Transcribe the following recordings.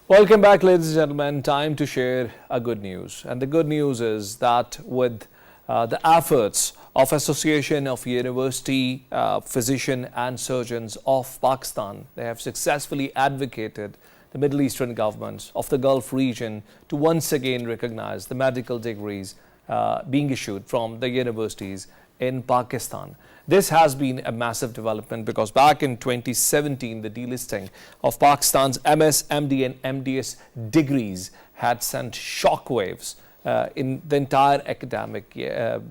Welcome back, ladies and gentlemen. Time to share a good news. And the good news is that with the efforts of Association of University Physician and Surgeons of Pakistan, they have successfully advocated the Middle Eastern governments of the Gulf region to once again recognize the medical degrees being issued from the universities in Pakistan. This has been a massive development because back in 2017, the delisting of Pakistan's MS, MD and MDS degrees had sent shockwaves in the entire academic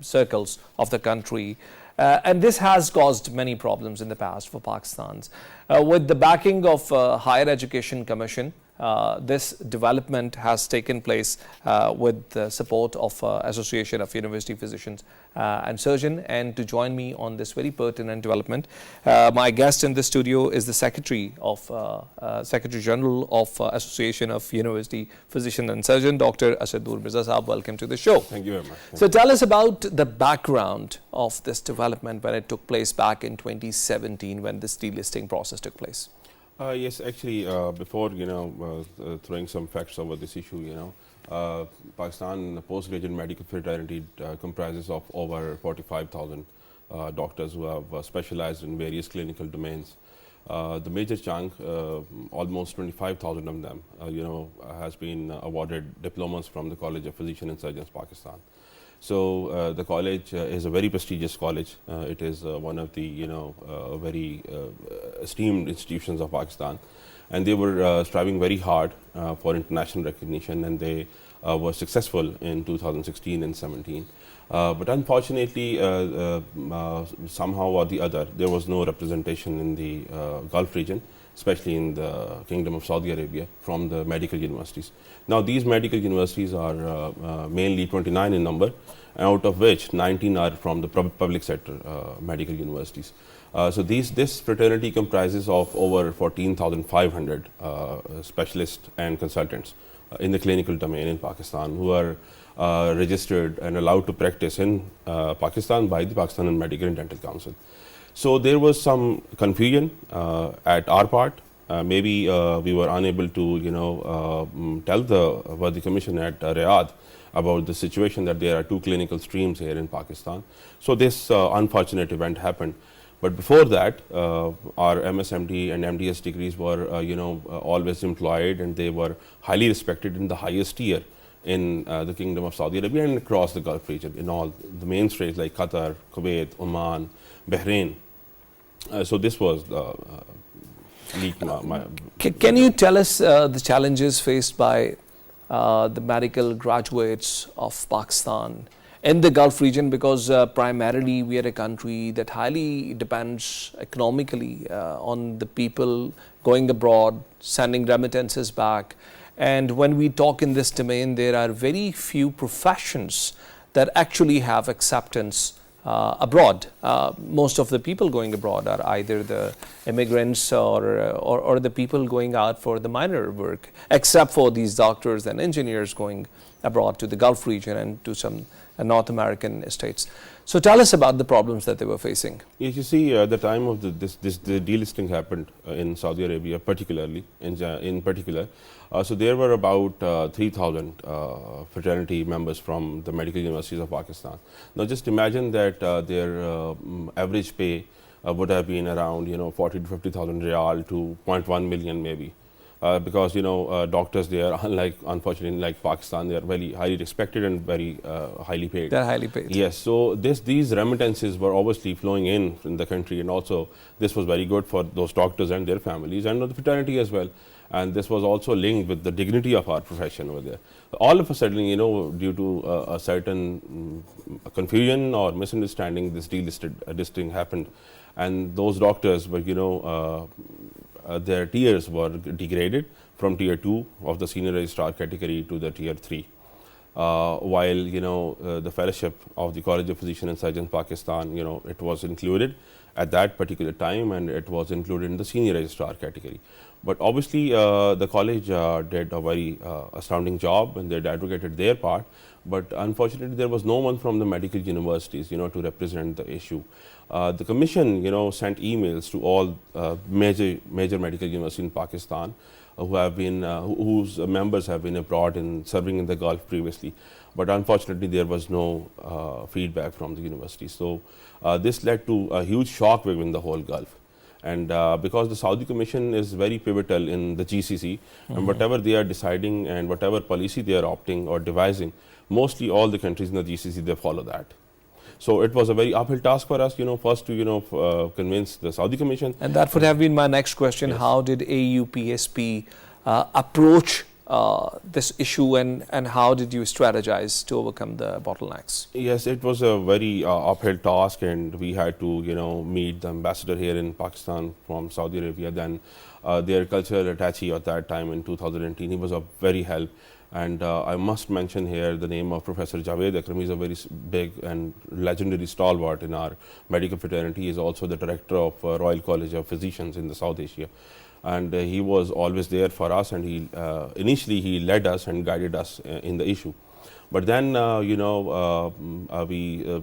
circles of the country. And this has caused many problems in the past for Pakistan's. With the backing of Higher Education Commission, this development has taken place with the support of Association of University Physicians and Surgeon. And to join me on this very pertinent development, my guest in the studio is the Secretary General of Association of University Physician and Surgeon, Dr. Asadur Mirza Saab. Welcome to the show. Thank you very much. So tell us about the background of this development when it took place back in 2017 when this delisting process took place. Yes, actually, before throwing some facts over this issue, Pakistan postgraduate medical fraternity comprises of over 45,000 doctors who have specialized in various clinical domains. The major chunk, almost 25,000 of them, has been awarded diplomas from the College of Physicians and Surgeons, Pakistan. So the college is a very prestigious college. It is one of the very esteemed institutions of Pakistan, and they were striving very hard for international recognition, and they were successful in 2016 and 17. But unfortunately, somehow or the other, there was no representation in the Gulf region, especially in the Kingdom of Saudi Arabia, from the medical universities. Now, these medical universities are mainly 29 in number, out of which 19 are from the public sector medical universities. So this fraternity comprises of over 14,500 specialists and consultants in the clinical domain in Pakistan who are registered and allowed to practice in Pakistan by the Pakistan Medical and Dental Council. So there was some confusion at our part. Maybe we were unable to, tell the commission at Riyadh about the situation that there are two clinical streams here in Pakistan. So this unfortunate event happened. But before that, our MSMD and MDS degrees were, always employed, and they were highly respected in the highest tier in the Kingdom of Saudi Arabia and across the Gulf region in all the main states like Qatar, Kuwait, Oman, Bahrain. So this was the leak. Can you tell us the challenges faced by the medical graduates of Pakistan in the Gulf region, because primarily we are a country that highly depends economically on the people going abroad, sending remittances back. And when we talk in this domain, there are very few professions that actually have acceptance abroad. Most of the people going abroad are either the immigrants or the people going out for the minor work, except for these doctors and engineers going abroad to the Gulf region and to some North American states. So tell us about the problems that they were facing. Yes, you see, at the time of the delisting happened in Saudi Arabia, particularly in particular. So there were about 3,000 fraternity members from the medical universities of Pakistan. Now, just imagine that their average pay would have been around 40 to 50,000 riyal to 0.1 million maybe. Because doctors there, unfortunately, like Pakistan, they are very highly respected and very highly paid. They're highly paid. Yes, so these remittances were obviously flowing in the country, and also this was very good for those doctors and their families and the fraternity as well. And this was also linked with the dignity of our profession over there. All of a sudden, due to a certain confusion or misunderstanding, this delisting happened, and those doctors were, their tiers were degraded from tier 2 of the Senior Registrar Category to the tier 3. While the fellowship of the College of Physicians and Surgeons Pakistan, it was included at that particular time, and it was included in the Senior Registrar Category. But obviously, the college did a very astounding job, and they advocated their part. But unfortunately, there was no one from the medical universities, to represent the issue. The commission, sent emails to all major medical universities in Pakistan, who have been whose members have been abroad in serving in the Gulf previously, but unfortunately there was no feedback from the university. So this led to a huge shockwave in the whole Gulf. And because the Saudi Commission is very pivotal in the GCC, and whatever they are deciding and whatever policy they are opting or devising, mostly all the countries in the GCC, they follow that. So it was a very uphill task for us, first to, convince the Saudi Commission. And that would have been my next question. Yes. How did AUPSP approach this issue, and how did you strategize to overcome the bottlenecks? Yes, it was a very uphill task, and we had to, meet the ambassador here in Pakistan from Saudi Arabia, then their cultural attaché at that time in 2018. He was a very help. And I must mention here the name of Professor Javed Akram. He's a very big and legendary stalwart in our medical fraternity. He is also the director of Royal College of Physicians in the South Asia. And he was always there for us, and he initially he led us and guided us in the issue. But then, we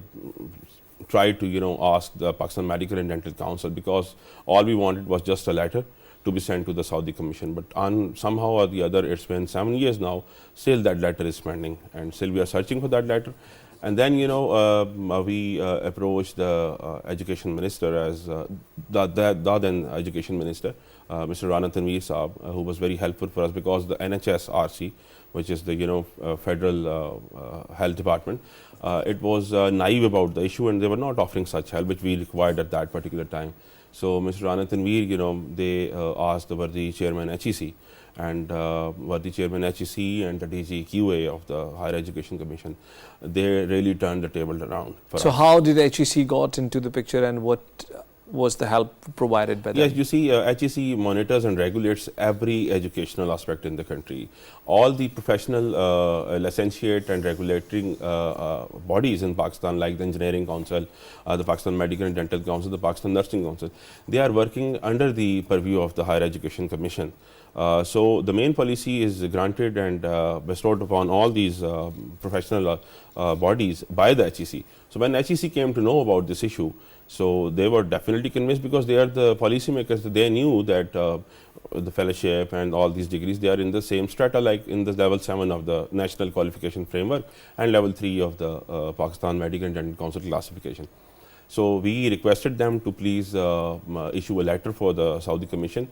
tried to, ask the Pakistan Medical and Dental Council, because all we wanted was just a letter to be sent to the Saudi Commission. But on somehow or the other, it's been 7 years now, still that letter is pending, and still we are searching for that letter. And then, we approached the education minister as the then education minister, Mr. Rana Tanveer Saab, who was very helpful for us, because the NHSRC, which is the federal health department, it was naive about the issue, and they were not offering such help which we required at that particular time. So Mr. Rana Tanveer, they asked the Worthy Chairman HEC, and Worthy Chairman HEC and the DG QA of the Higher Education Commission, they really turned the table around for So us. how did HEC got into the picture, and what was the help provided by them? Yes, you see, HEC monitors and regulates every educational aspect in the country. All the professional licentiate and regulatory bodies in Pakistan, like the Engineering Council, the Pakistan Medical and Dental Council, the Pakistan Nursing Council, they are working under the purview of the Higher Education Commission. So the main policy is granted and bestowed upon all these professional bodies by the HEC. So when HEC came to know about this issue, so they were definitely convinced, because they are the policymakers. They knew that the fellowship and all these degrees, they are in the same strata, like in the level 7 of the National Qualification Framework and level 3 of the Pakistan Medical and Dental Council classification. So we requested them to please issue a letter for the Saudi Commission.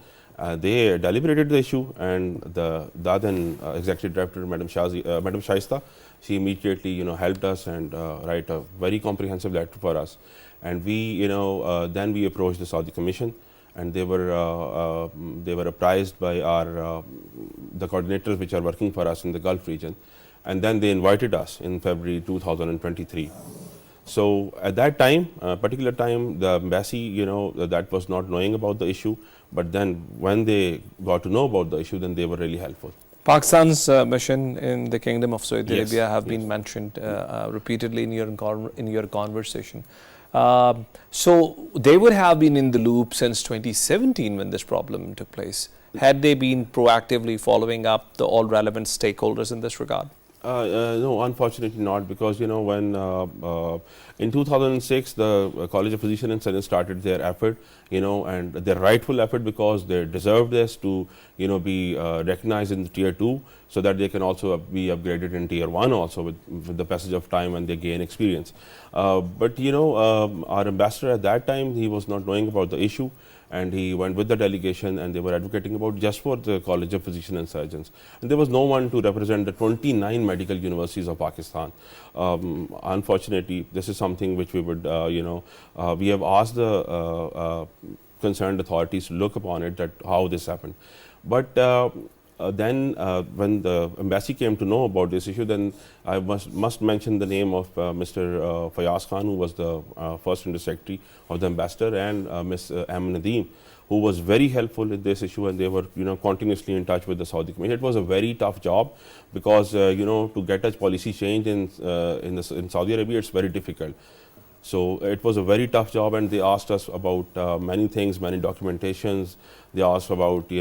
They deliberated the issue, and the then Executive Director, Madam Shaista, she immediately helped us and write a very comprehensive letter for us. And we then we approached the Saudi Commission, and they were apprised by our the coordinators which are working for us in the Gulf region, and then they invited us in February 2023. So at that time, particular time, the embassy, that was not knowing about the issue, but then when they got to know about the issue, then they were really helpful. Pakistan's mission in the Kingdom of Saudi Yes, Arabia have been yes. mentioned repeatedly in your conversation. So they would have been in the loop since 2017 when this problem took place. Had they been proactively following up all relevant stakeholders in this regard? No, unfortunately not, because when in 2006 the College of Physicians and Surgeons started their effort, and their rightful effort, because they deserve this to be recognized in the tier 2, so that they can also be upgraded in tier 1 also with the passage of time and they gain experience. But our ambassador at that time, he was not knowing about the issue, and he went with the delegation, and they were advocating about just for the College of Physicians and Surgeons. And there was no one to represent the 29 medical universities of Pakistan. Unfortunately, this is something which we would, we have asked the concerned authorities to look upon it, that how this happened. But then when the embassy came to know about this issue, then I must mention the name of Mr. Fayaz Khan, who was the first Undersecretary of the ambassador, and Ms. M. Nadeem, who was very helpful in this issue, and they were continuously in touch with the Saudi Commission. It was a very tough job, because to get a policy change in Saudi Arabia, it's very difficult. So it was a very tough job, and they asked us about many things, many documentations. They asked about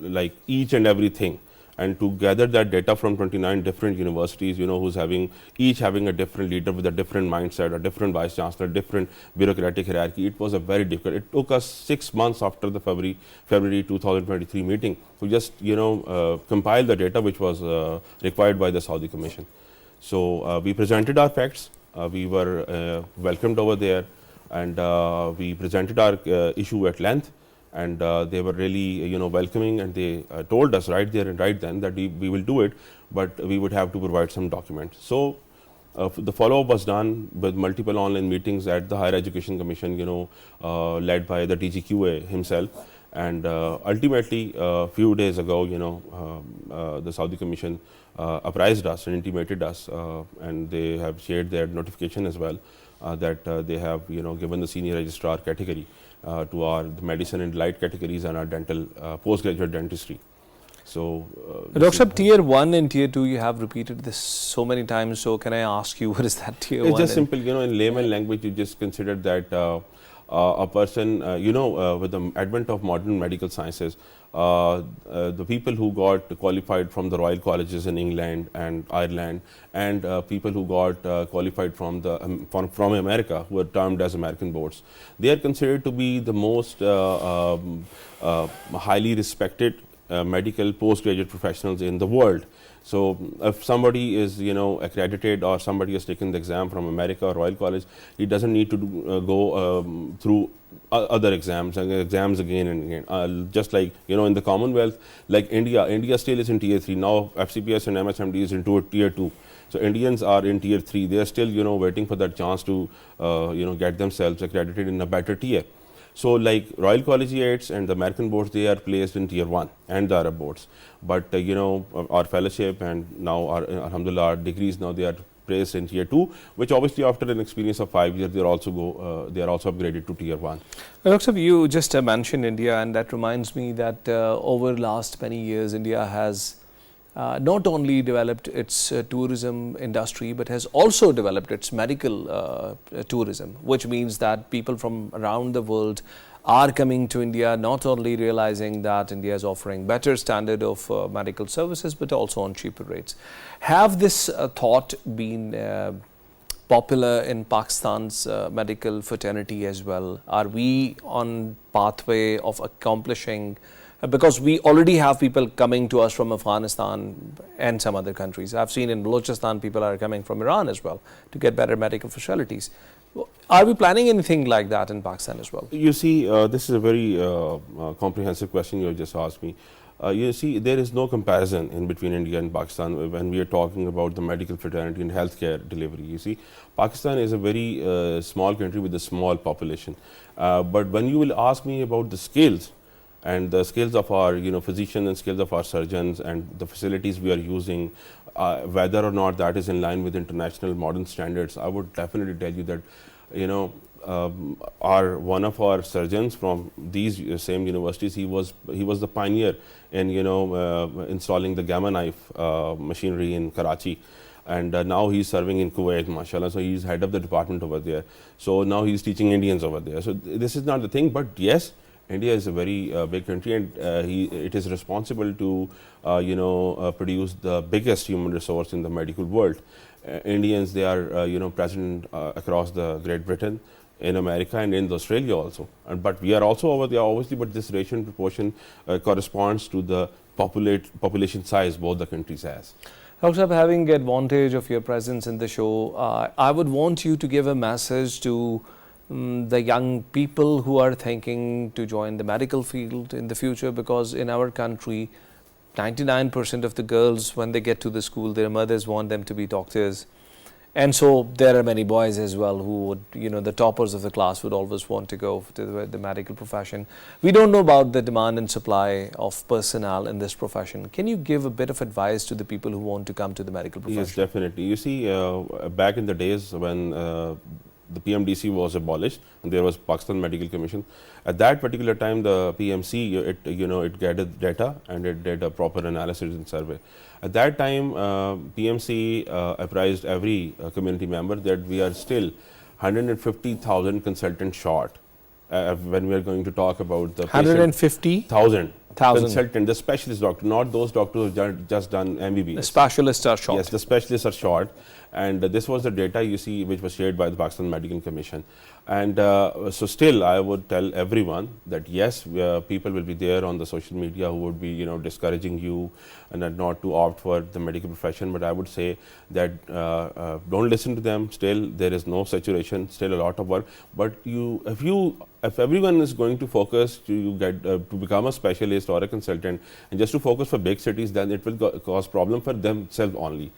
like each and everything, and to gather that data from 29 different universities, who's each having a different leader with a different mindset, a different vice chancellor, different bureaucratic hierarchy. It was a very difficult. It took us 6 months after the February 2023 meeting to just compile the data which was required by the Saudi Commission. So we presented our facts. We were welcomed over there, and we presented our issue at length. And they were really, welcoming, and they told us right there and right then that we will do it, but we would have to provide some documents. So the follow-up was done with multiple online meetings at the Higher Education Commission, led by the DGQA himself. And ultimately, a few days ago, the Saudi Commission apprised us and intimated us, and they have shared their notification as well, that they have, given the Senior Registrar Category to our medicine and light categories and our dental postgraduate dentistry. So, Dr. Tier 1 and Tier 2, you have repeated this so many times. So, can I ask you, what is that Tier 1? It's just simple, in layman language, you just consider that a person, with the advent of modern medical sciences, the people who got qualified from the Royal Colleges in England and Ireland, and people who got qualified from America, who are termed as American boards, they are considered to be the most highly respected medical postgraduate professionals in the world. So if somebody is, accredited, or somebody has taken the exam from America or Royal College, he doesn't need to go through other exams and exams again and again. Just like, in the Commonwealth, like India still is in Tier 3. Now FCPS and MSMD is into Tier 2. So Indians are in Tier 3. They are still, waiting for that chance to, get themselves accredited in a better tier. So like Royal Collegiates and the American boards, they are placed in Tier 1 and the Arab boards. But our fellowship and now our, alhamdulillah, our degrees, now they are placed in Tier 2, which obviously after an experience of 5 years, they are also upgraded to Tier 1. Dr. You just mentioned India, and that reminds me that over the last many years, India has not only developed its tourism industry, but has also developed its medical tourism, which means that people from around the world are coming to India, not only realizing that India is offering better standard of medical services, but also on cheaper rates. Have this thought been popular in Pakistan's medical fraternity as well? Are we on pathway of accomplishing, because we already have people coming to us from Afghanistan and some other countries. I've seen in Balochistan people are coming from Iran as well to get better medical facilities. Are we planning anything like that in Pakistan as well? You see, this is a very comprehensive question you just asked me. You see, there is no comparison in between India and Pakistan when we are talking about the medical fraternity and healthcare delivery. You see, Pakistan is a very small country with a small population. But when you will ask me about the skills, and the skills of our physicians and skills of our surgeons and the facilities we are using, whether or not that is in line with international modern standards, I would definitely tell you that one of our surgeons from these same universities, he was the pioneer in installing the gamma knife machinery in Karachi. And now he's serving in Kuwait, mashallah. So he's head of the department over there. So now he's teaching Indians over there. So this is not the thing, but yes, India is a very big country, and it is responsible to produce the biggest human resource in the medical world. Indians, they are present across the Great Britain, in America, and in Australia also. But we are also over there, obviously. But this ratio and proportion corresponds to the population size both the countries has. Dr. having advantage of your presence in the show, I would want you to give a message to the young people who are thinking to join the medical field in the future, because in our country 99% of the girls, when they get to the school, their mothers want them to be doctors, and so there are many boys as well who would, the toppers of the class would always want to go to the medical profession. We don't know about the demand and supply of personnel in this profession. Can you give a bit of advice to the people who want to come to the medical profession? Yes, definitely. You see, back in the days when the PMDC was abolished and there was Pakistan Medical Commission. At that particular time, the PMC, it gathered data and it did a proper analysis and survey. At that time, PMC apprised every community member that we are still 150,000 consultants short when we are going to talk about the 150,000 consultant, the specialist doctor, not those doctors who have just done MBBS. The specialists are short. Yes, the specialists are short. And this was the data you see which was shared by the Pakistan Medical Commission. And so still I would tell everyone that yes, people will be there on the social media who would be discouraging you and not to opt for the medical profession. But I would say that don't listen to them. Still there is no saturation, still a lot of work. But if everyone is going to focus to become a specialist or a consultant and just to focus for big cities, then it will cause problem for themselves only.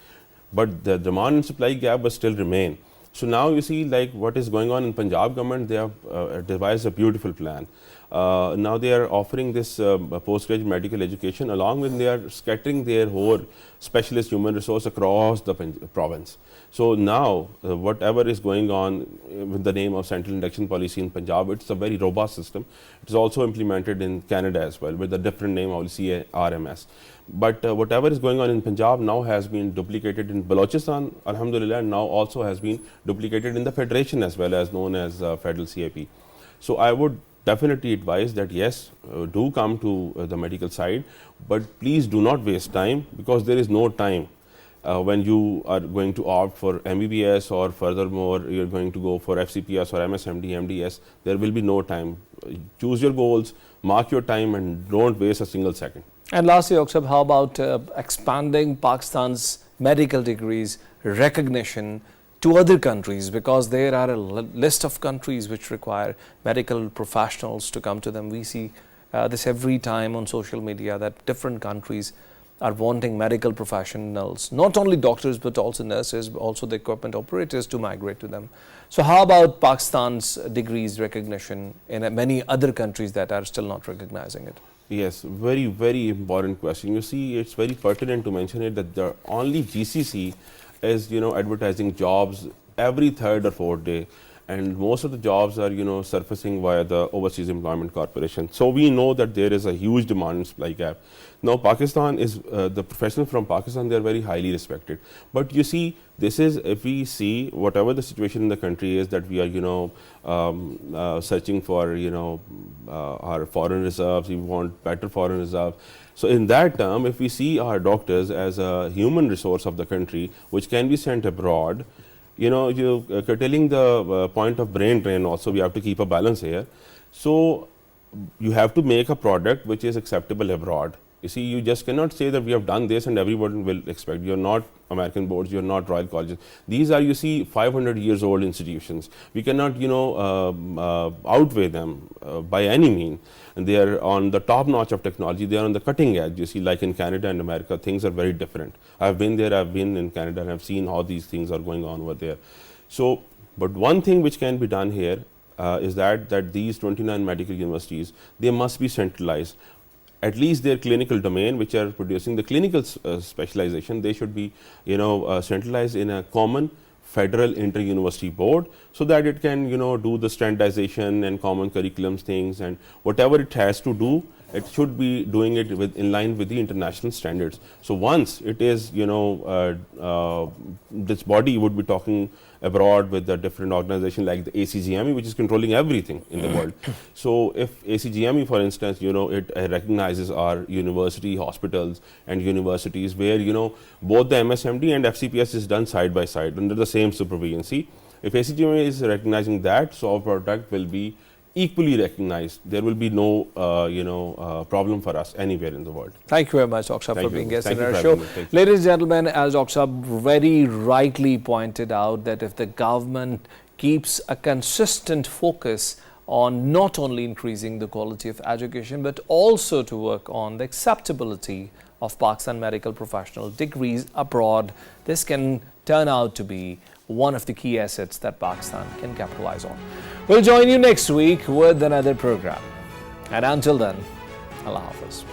But the demand and supply gap will still remain. So now you see like what is going on in Punjab government, they have devised a beautiful plan. Now they are offering this postgraduate medical education, along with they are scattering their whole specialist human resource across the province. So now whatever is going on with the name of central induction policy in Punjab, it's a very robust system. It is also implemented in Canada as well with a different name, obviously RMS. But whatever is going on in Punjab now has been duplicated in Balochistan, alhamdulillah, and now also has been duplicated in the federation as well, as known as federal CAP. So I would definitely advise that yes, do come to the medical side, but please do not waste time, because there is no time when you are going to opt for MBBS or furthermore you are going to go for FCPS or MD, MDS. There will be no time. Choose your goals, mark your time, and don't waste a single second. And lastly, AUPSP, how about expanding Pakistan's medical degrees recognition to other countries, because there are a list of countries which require medical professionals to come to them. We see this every time on social media, that different countries are wanting medical professionals, not only doctors but also nurses, also the equipment operators, to migrate to them. So how about Pakistan's degrees recognition in many other countries that are still not recognizing it? Yes, very, very important question. You see, it's very pertinent to mention it that the only GCC is, advertising jobs every third or fourth day. And most of the jobs are, surfacing via the Overseas Employment Corporation. So we know that there is a huge demand and supply gap. Now, Pakistan is, the professionals from Pakistan, they are very highly respected. But you see, this is, if we see whatever the situation in the country is, that we are, searching for, our foreign reserves, we want better foreign reserves. So in that term, if we see our doctors as a human resource of the country, which can be sent abroad, you're curtailing the point of brain drain also. We have to keep a balance here. So you have to make a product which is acceptable abroad. You see, you just cannot say that we have done this and everyone will expect. You're not American boards, you're not Royal Colleges. These are, you see, 500 years old institutions. We cannot, outweigh them by any means. And they are on the top notch of technology. They are on the cutting edge. You see, like in Canada and America, things are very different. I've been there, I've been in Canada, and I've seen how these things are going on over there. So, but one thing which can be done here is that these 29 medical universities, they must be centralized. At least their clinical domain, which are producing the clinical specialization, they should be, centralized in a common federal inter-university board, so that it can, do the standardization and common curriculums things, and whatever it has to do, it should be doing it in line with the international standards. So once it is, this body would be talking abroad with the different organization like the ACGME, which is controlling everything in the world. So if ACGME, for instance, it recognizes our university, hospitals and universities where, both the MSMD and FCPS is done side by side under the same supervision. See, if ACGME is recognizing that, so our product will be equally recognized. There will be no, problem for us anywhere in the world. Thank you very much, AUPSP, for being guest in our show. Ladies and gentlemen, as AUPSP very rightly pointed out, that if the government keeps a consistent focus on not only increasing the quality of education, but also to work on the acceptability of Pakistan medical professional degrees abroad, this can turn out to be one of the key assets that Pakistan can capitalize on. We'll join you next week with another program. And until then, Allah Hafiz.